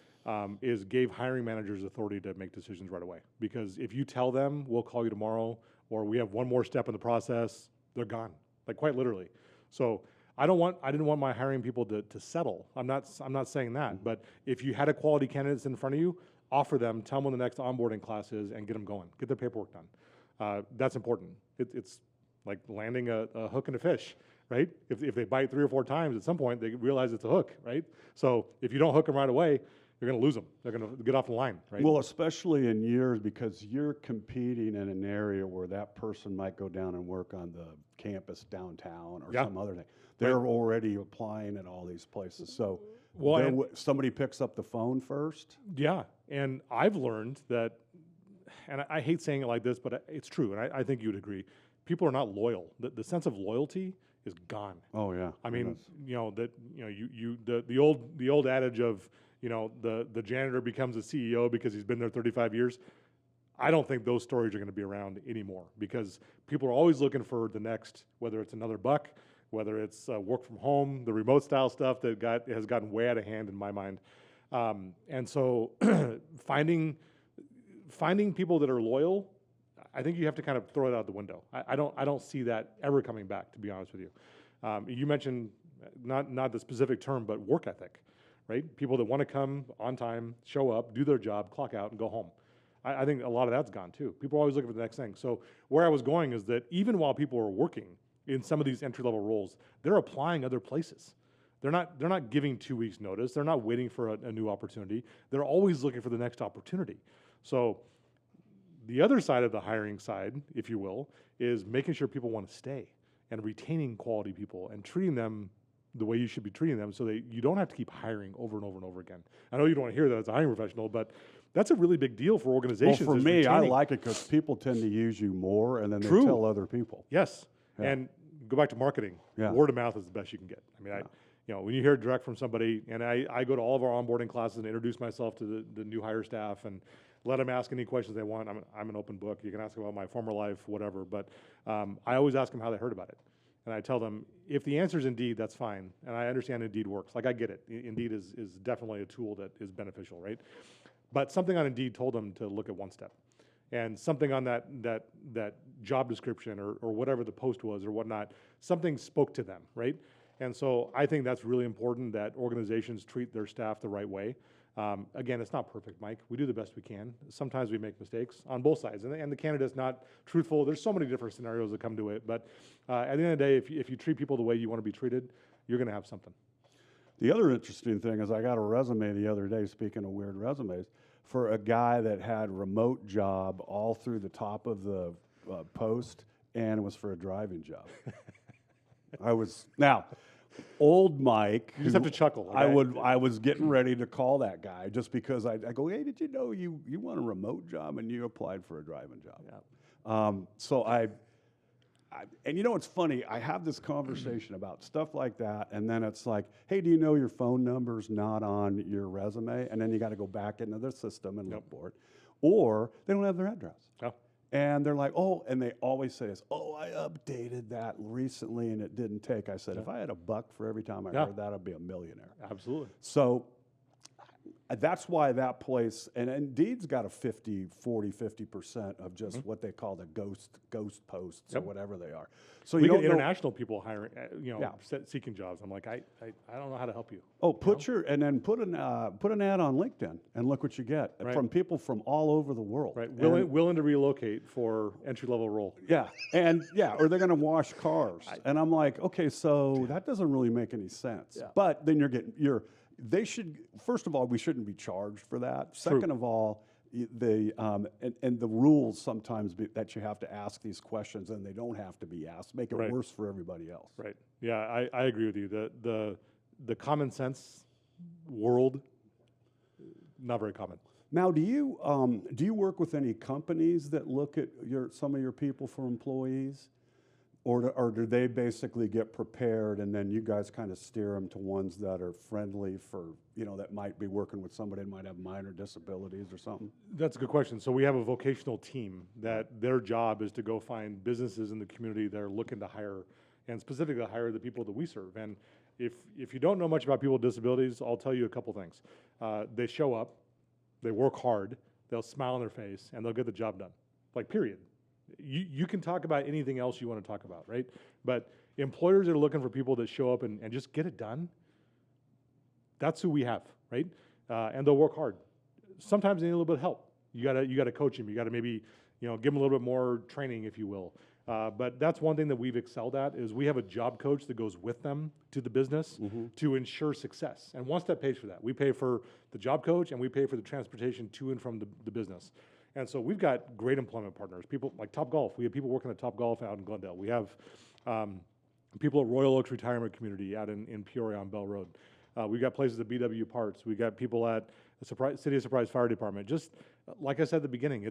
is gave hiring managers authority to make decisions right away. Because if you tell them we'll call you tomorrow or we have one more step in the process, they're gone, like quite literally. So I didn't want my hiring people to settle. I'm not saying that, but if you had a quality candidates in front of you, offer them, tell them when the next onboarding class is, and get them going. Get their paperwork done. That's important. It's like landing a hook and a fish, right? If they bite 3 or 4 times, at some point they realize it's a hook, right? So if you don't hook them right away, you're going to lose them. They're going to get off the line, right? Well, especially in years because you're competing in an area where that person might go down and work on the campus downtown or some other thing. They're already applying at all these places. So Well, somebody picks up the phone first. yeah, and I've learned that, and I hate saying it like this, but it's true, and I think you would agree. People are not loyal. The sense of loyalty is gone. Oh yeah. I mean, the old adage of, the janitor becomes a CEO because he's been there 35 years. I don't think those stories are going to be around anymore, because people are always looking for the next, whether it's another buck, whether it's work from home, the remote style stuff that has gotten way out of hand in my mind. And so finding people that are loyal, I think you have to kind of throw it out the window. I don't see that ever coming back, to be honest with you. You mentioned not the specific term, but work ethic, right? People that want to come on time, show up, do their job, clock out, and go home. I think a lot of that's gone too. People are always looking for the next thing. So where I was going is that even while people are working in some of these entry-level roles, they're applying other places. They're not giving 2 weeks notice. They're not waiting for a new opportunity. They're always looking for the next opportunity. So the other side of the hiring side, if you will, is making sure people want to stay and retaining quality people and treating them the way you should be treating them, so that you don't have to keep hiring over and over and over again. I know you don't want to hear that as a hiring professional, but that's a really big deal for organizations. Well, for me, I retaining. like it because people tend to use you more, and then True. they tell other people. Yes, Yeah. and go back to marketing. Yeah. Word of mouth is the best you can get. I mean, when you hear direct from somebody, and I go to all of our onboarding classes and introduce myself to the new hire staff and let them ask any questions they want. I'm an open book. You can ask about my former life, whatever. But I always ask them how they heard about it. And I tell them, if the answer is Indeed, that's fine. And I understand Indeed works. Like, I get it. Indeed is definitely a tool that is beneficial, right? But something on Indeed told them to look at One Step. And something on that job description or whatever the post was or whatnot, something spoke to them, right? And so I think that's really important, that organizations treat their staff the right way. Again, it's not perfect, Mike. We do the best we can. Sometimes we make mistakes on both sides, and the candidate's not truthful. There's so many different scenarios that come to it, but at the end of the day, if you treat people the way you want to be treated, you're going to have something. The other interesting thing is I got a resume the other day, speaking of weird resumes, for a guy that had remote job all through the top of the post, and it was for a driving job. Old Mike. You just have to chuckle. I was getting ready to call that guy just because I go, hey, did you know you want a remote job and you applied for a driving job? Yeah. So and it's funny, I have this conversation about stuff like that, and then it's like, hey, do you know your phone number's not on your resume? And then you got to go back into the system and look for it. Or they don't have their address. Oh. And they're like, oh, and they always say this, oh, I updated that recently and it didn't take. I said, if I had $1 for every time I heard that, I'd be a millionaire. Absolutely. So that's why that place, and Indeed's got a 50% of just what they call the ghost posts or whatever they are. So we you get don't know, international people hiring, seeking jobs. I'm like, I don't know how to help you. Oh, put an ad on LinkedIn and look what you get from people from all over the world. Right, willing to relocate for entry-level role. Yeah, or they're going to wash cars, and I'm like, okay, so that doesn't really make any sense. Yeah. But then they should, first of all, we shouldn't be charged for that. Second of all, the rules sometimes that you have to ask these questions and they don't have to be asked make it worse for everybody else. Right. Yeah, I agree with you. The common sense world, not very common. Now, do you work with any companies that look at some of your people for employees? Or do they basically get prepared and then you guys kind of steer them to ones that are friendly for, that might be working with somebody that might have minor disabilities or something? That's a good question. So we have a vocational team that their job is to go find businesses in the community that are looking to hire, and specifically hire the people that we serve. And if you don't know much about people with disabilities, I'll tell you a couple things. They show up, they work hard, they'll smile on their face, and they'll get the job done. Like, period. You can talk about anything else you want to talk about, right? But employers that are looking for people that show up and just get it done, that's who we have, right? And they'll work hard. Sometimes they need a little bit of help. You gotta coach them. You gotta maybe give them a little bit more training, if you will. But that's one thing that we've excelled at, is we have a job coach that goes with them to the business to ensure success. And One Step pays for that. We pay for the job coach and we pay for the transportation to and from the business. And so we've got great employment partners, people like Top Golf. We have people working at Top Golf out in Glendale. We have people at Royal Oaks Retirement Community out in Peoria on Bell Road. We've got places at BW Parts. We got people at the City of Surprise Fire Department. Just like I said at the beginning,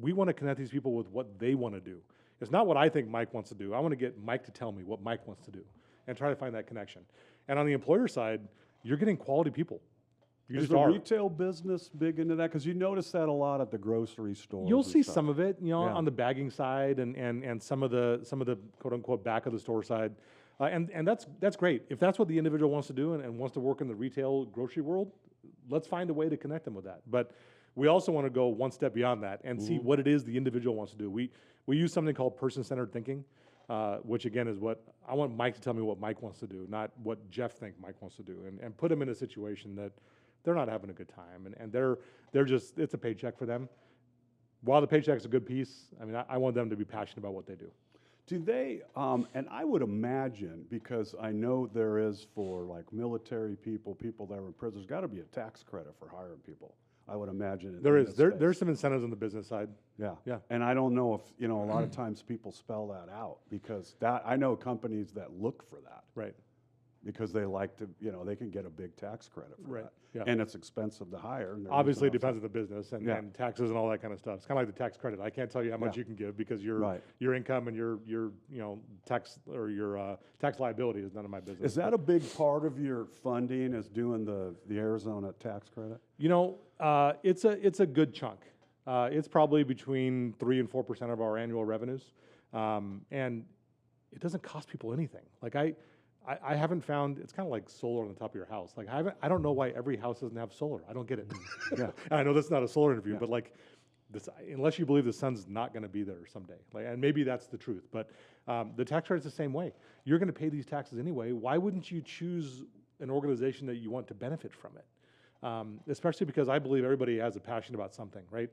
we want to connect these people with what they want to do. It's not what I think Mike wants to do. I want to get Mike to tell me what Mike wants to do and try to find that connection. And on the employer side, you're getting quality people. You Is just the are. retail business big into that? Because you notice that a lot at the grocery stores. You'll and see stuff. some of it, Yeah. on the bagging side and some of the quote unquote back of the store side. And that's great. If that's what the individual wants to do and wants to work in the retail grocery world, let's find a way to connect them with that. But we also want to go one step beyond that and see what it is the individual wants to do. We use something called person-centered thinking, which again is what I want Mike to tell me what Mike wants to do, not what Jeff thinks Mike wants to do, and put them in a situation that they're not having a good time and they're just, it's a paycheck for them. While the paycheck's a good piece, I mean, I want them to be passionate about what they do. Do they, and I would imagine, because I know there is for like military people, people that are in prison, there's got to be a tax credit for hiring people. I would imagine. There in is. this There's space. some incentives on the business side. Yeah. Yeah. And I don't know if, a lot of times people spell that out because I know companies that look for that. Right. Because they like to, they can get a big tax credit for Right, that. yeah. And it's expensive to hire. And they're Obviously, it using depends on the business Yeah. and taxes and all that kind of stuff. It's kind of like the tax credit. I can't tell you how much Yeah. you can give because your Right. your income and your tax or your tax liability is none of my business. Is that a big part of your funding? Is doing the Arizona tax credit? It's a good chunk. It's probably between 3 and 4% of our annual revenues, and it doesn't cost people anything. Like I haven't found, it's kind of like solar on the top of your house. Like I don't know why every house doesn't have solar. I don't get it. Yeah. And I know that's not a solar interview, Yeah. but like this, unless you believe the sun's not going to be there someday, and maybe that's the truth. But the tax credit's the same way. You're going to pay these taxes anyway. Why wouldn't you choose an organization that you want to benefit from it? Especially because I believe everybody has a passion about something, right?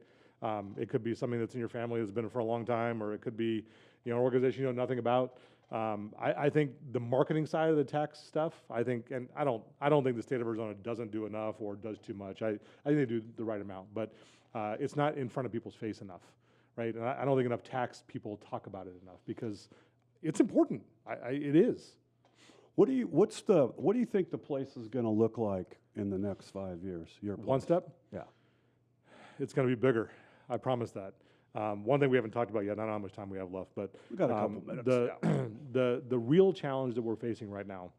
It could be something that's in your family that's been for a long time, or it could be an organization you know nothing about. I think the marketing side of the tax stuff, and I don't think the state of Arizona doesn't do enough or does too much. I think they do the right amount, but it's not in front of people's face enough, right? And I don't think enough tax people talk about it enough because it's important. It is. What do you think the place is going to look like in the next 5 years? Your place? One step, Yeah. it's going to be bigger. I promise that. One thing we haven't talked about yet, I don't know how much time we have left, but We've got a couple minutes. the real challenge that we're facing right now,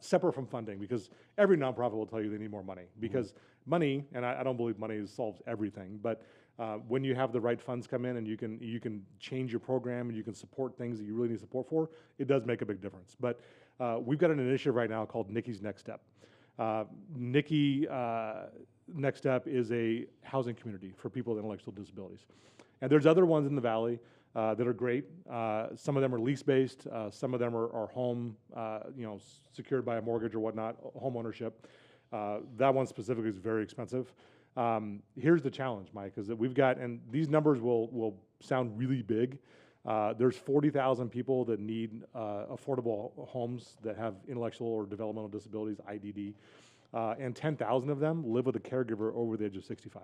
separate from funding, because every nonprofit will tell you they need more money, because money, and I don't believe money solves everything, but when you have the right funds come in and you can change your program and you can support things that you really need support for, it does make a big difference. But we've got an initiative right now called Nikki's Next Step. Nikki Next Step is a housing community for people with intellectual disabilities. And there's other ones in the Valley that are great. Some of them are lease-based. Some of them are home, secured by a mortgage or whatnot, home ownership. That one specifically is very expensive. Here's the challenge, Mike, is that we've got, and these numbers will sound really big. There's 40,000 people that need affordable homes that have intellectual or developmental disabilities, IDD, and 10,000 of them live with a caregiver over the age of 65.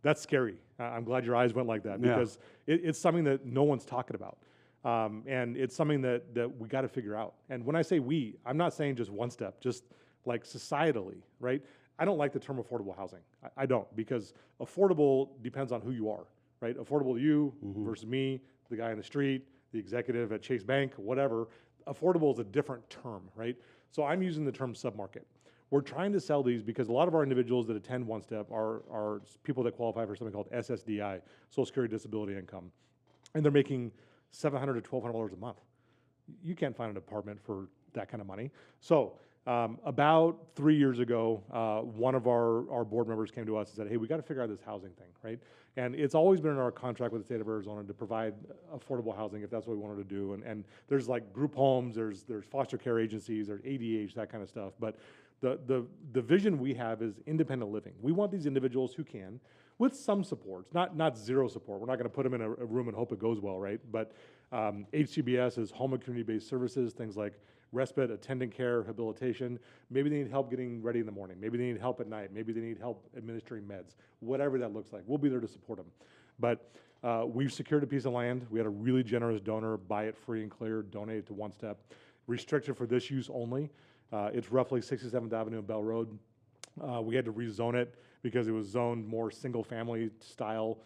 That's scary. I'm glad your eyes went like that because it's something that no one's talking about. And it's something that we got to figure out. And when I say we, I'm not saying just one step, just like societally, right? I don't like the term affordable housing. I don't, because affordable depends on who you are, right? Affordable to you versus me, the guy in the street, the executive at Chase Bank, whatever. Affordable is a different term, right? So I'm using the term submarket. We're trying to sell these because a lot of our individuals that attend One Step are people that qualify for something called SSDI, Social Security Disability Income, and they're making $700 to $1,200 a month. You can't find an apartment for that kind of money. So about 3 years ago, one of our board members came to us and said, hey, we got to figure out this housing thing, right? And it's always been in our contract with the state of Arizona to provide affordable housing if that's what we wanted to do. And there's like group homes, there's foster care agencies, there's ADH, that kind of stuff. But the vision we have is independent living. We want these individuals who can, with some supports, not zero support. We're not going to put them in a room and hope it goes well, right? But HCBS is home and community-based services, things like respite, attendant care, rehabilitation. Maybe they need help getting ready in the morning. Maybe they need help at night. Maybe they need help administering meds. Whatever that looks like, we'll be there to support them. But We've secured a piece of land. We had a really generous donor buy it free and clear, donate it to One Step, restricted for this use only. It's roughly 67th Avenue and Bell Road. We had to rezone it because it was zoned more single-family style.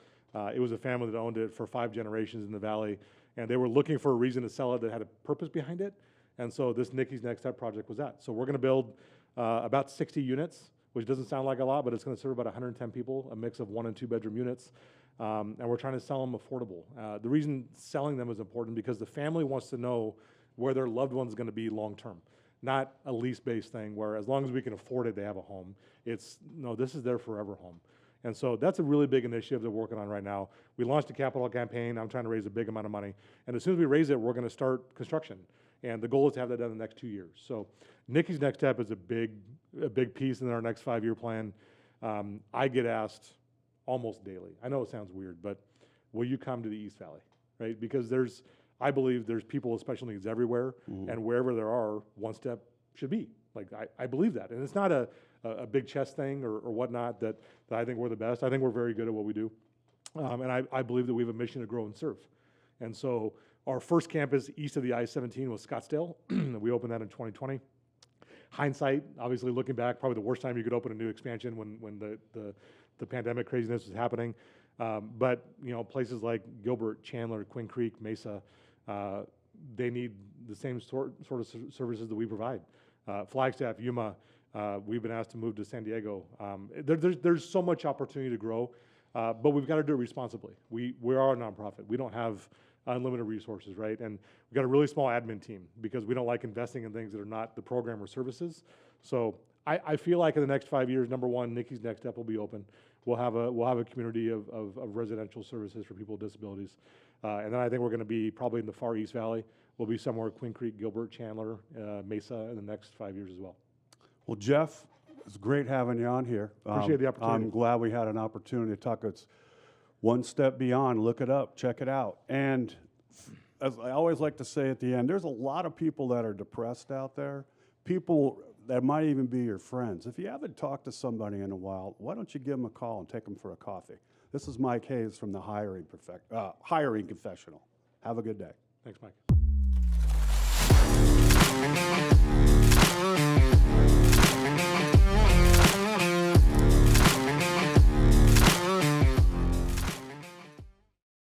It was a family that owned it for 5 generations in the valley, and they were looking for a reason to sell it that had a purpose behind it. And so this Nikki's Next Step project was that. So we're going to build about 60 units, which doesn't sound like a lot, but it's going to serve about 110 people, a mix of 1 and 2 bedroom units. And we're trying to sell them affordable. The reason selling them is important because the family wants to know where their loved one's going to be long term, not a lease-based thing where as long as we can afford it, they have a home. It's, no, this is their forever home. And so that's a really big initiative that we're working on right now. We launched a capital campaign. I'm trying to raise a big amount of money. And as soon as we raise it, we're going to start construction. And the goal is to have that done in the next 2 years. So Nikki's Next Step is a big piece in our next 5-year plan. I get asked almost daily. I know it sounds weird, but will you come to the East Valley, right? Because I believe there's people with special needs everywhere, and wherever there are, One Step should be. Like, I believe that. And it's not a big chest thing or whatnot that I think we're the best. I think we're very good at what we do. And I believe that we have a mission to grow and serve. And so our first campus east of the I-17 was Scottsdale. We opened that in 2020. Hindsight, obviously looking back, probably the worst time you could open a new expansion when the pandemic craziness was happening. But places like Gilbert, Chandler, Quinn Creek, Mesa, they need the same sort of services that we provide. Flagstaff, Yuma, we've been asked to move to San Diego. There's so much opportunity to grow, but we've got to do it responsibly. We are a nonprofit. We don't have unlimited resources, right? And we've got a really small admin team because we don't like investing in things that are not the program or services. So I feel like in the next 5 years, number one, Nikki's Next Step will be open. We'll have a community of residential services for people with disabilities. And then I think we're going to be probably in the far East Valley. We'll be somewhere Quinn Creek, Gilbert, Chandler, Mesa in the next 5 years as well. Well, Jeff, it's great having you on here. Appreciate the opportunity. I'm glad we had an opportunity to talk. It's One Step Beyond. Look it up. Check it out. And as I always like to say at the end, there's a lot of people that are depressed out there, people that might even be your friends. If you haven't talked to somebody in a while, why don't you give them a call and take them for a coffee? This is Mike Hayes from the Hiring Confessional. Have a good day. Thanks, Mike.